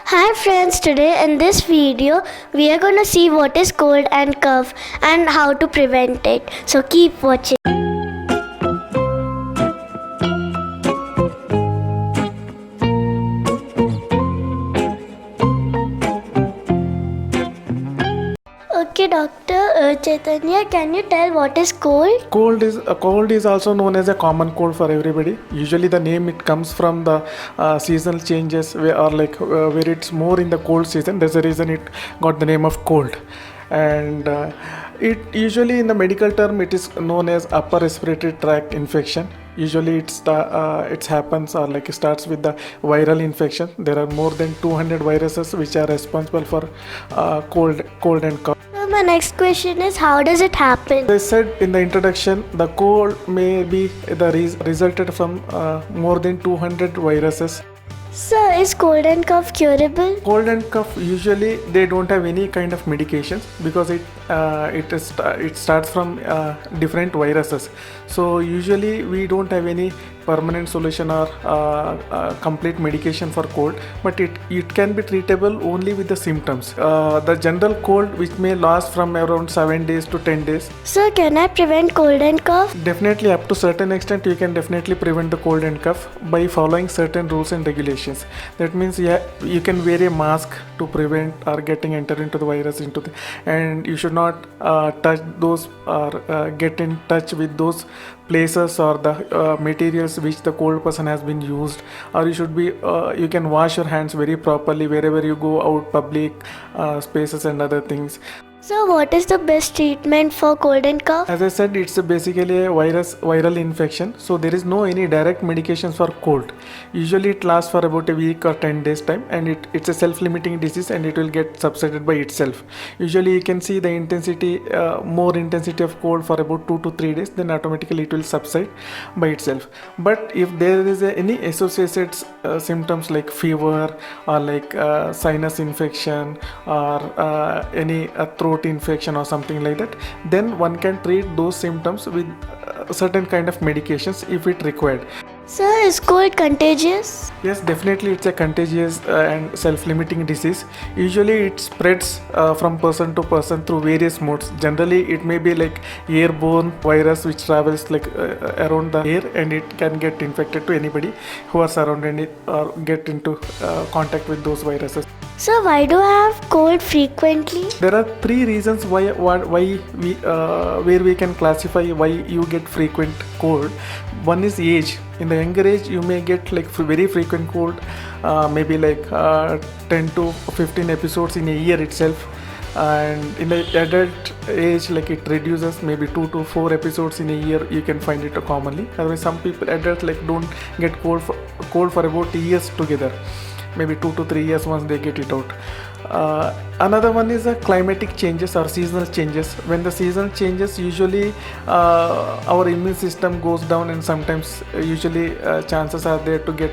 Hi friends, today in this video we are going to see what is cold and cough and how to prevent it. So keep watching. Okay, Dr. Chaitanya, can you tell what is cold? Cold is also known as a common cold for everybody. Usually the name it comes from the seasonal changes where it's more in the cold season. That's the reason it got the name of cold. And it usually in the medical term it is known as upper respiratory tract infection. Usually it happens or like it starts with the viral infection. There are more than 200 viruses which are responsible for cold and cough. So my next question is, how does it happen? As I said in the introduction, the cold may be resulted from more than 200 viruses. So is cold and cough curable? Cold and cough usually they don't have any kind of medications because it starts from different viruses. So usually we don't have any permanent solution or complete medication for cold, but it can be treatable only with the symptoms. The general cold which may last from around 7 days to 10 days. So can I prevent cold and cough? Definitely, up to certain extent you can definitely prevent the cold and cough by following certain rules and regulations. That means you can wear a mask to prevent or getting enter into the virus and you should not touch those or get in touch with those places or the materials which the cold person has been used, or you can wash your hands very properly wherever you go out public spaces and other things. So what is the best treatment for cold and cough? As I said, it's basically a viral infection, so there is no any direct medications for cold. Usually it lasts for about a week or 10 days time, and it's a self-limiting disease and it will get subsided by itself. Usually you can see the intensity, more intensity of cold for about 2 to 3 days, then automatically it will subside by itself. But if there is any associated symptoms like fever or like sinus infection or any throat infection or something like that, then one can treat those symptoms with certain kind of medications if it required. So is cold contagious? Yes, definitely it's a contagious and self-limiting disease. Usually it spreads from person to person through various modes. Generally it may be like airborne virus which travels like around the air, and it can get infected to anybody who are surrounding it or get into contact with those viruses. So why do I have cold frequently? There are three reasons why we where we can classify why you get frequent cold. One is age. In the younger age, you may get like very frequent cold, maybe like 10 to 15 episodes in a year itself. And in the adult age, like it reduces, maybe 2 to 4 episodes in a year you can find it commonly. Otherwise, some people adults like don't get cold for about years together, maybe 2 to 3 years once they get it out. Another one is climatic changes or seasonal changes. When the season changes, usually our immune system goes down, and sometimes usually chances are there to get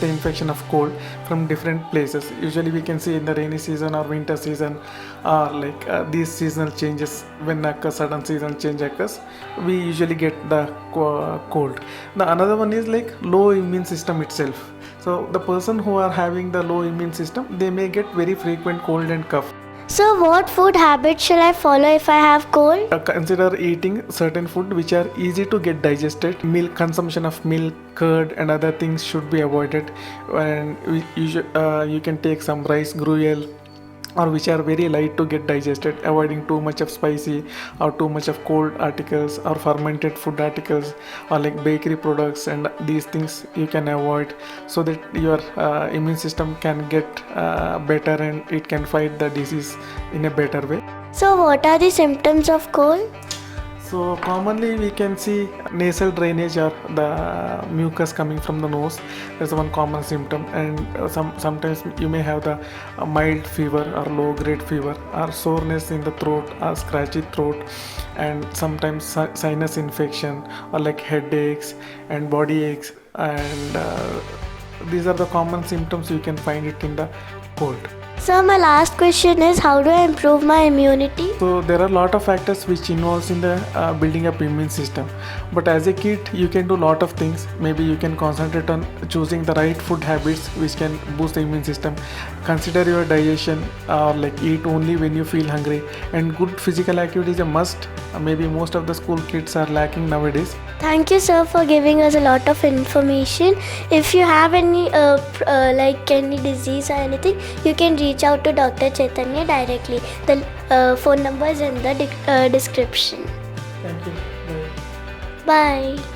the infection of cold from different places. Usually we can see in the rainy season or winter season, or like these seasonal changes, when a sudden season change occurs, we usually get the cold. The another one is like low immune system itself. So the person who are having the low immune system, they may get very frequent cold and cough. So what food habits shall I follow if I have cold? Consider eating certain food which are easy to get digested. Consumption of milk, curd and other things should be avoided, and you can take some rice gruel, or which are very light to get digested, avoiding too much of spicy or too much of cold articles or fermented food articles or like bakery products, and these things you can avoid so that your immune system can get better and it can fight the disease in a better way. So what are the symptoms of cold? So commonly we can see nasal drainage or the mucus coming from the nose. That's one common symptom, and sometimes you may have the mild fever or low grade fever, or soreness in the throat or scratchy throat, and sometimes sinus infection or like headaches and body aches, and these are the common symptoms you can find it in the cold. So my last question is, how do I improve my immunity? So there are a lot of factors which involves in the building up immune system. But as a kid, you can do a lot of things. Maybe you can concentrate on choosing the right food habits which can boost the immune system. Consider your digestion, or like eat only when you feel hungry. And good physical activity is a must. Maybe most of the school kids are lacking nowadays. Thank you, sir, for giving us a lot of information. If you have any like any disease or anything, you can reach out to Dr. Chaitanya directly. The phone number is in the description. Thank you. Bye. Bye.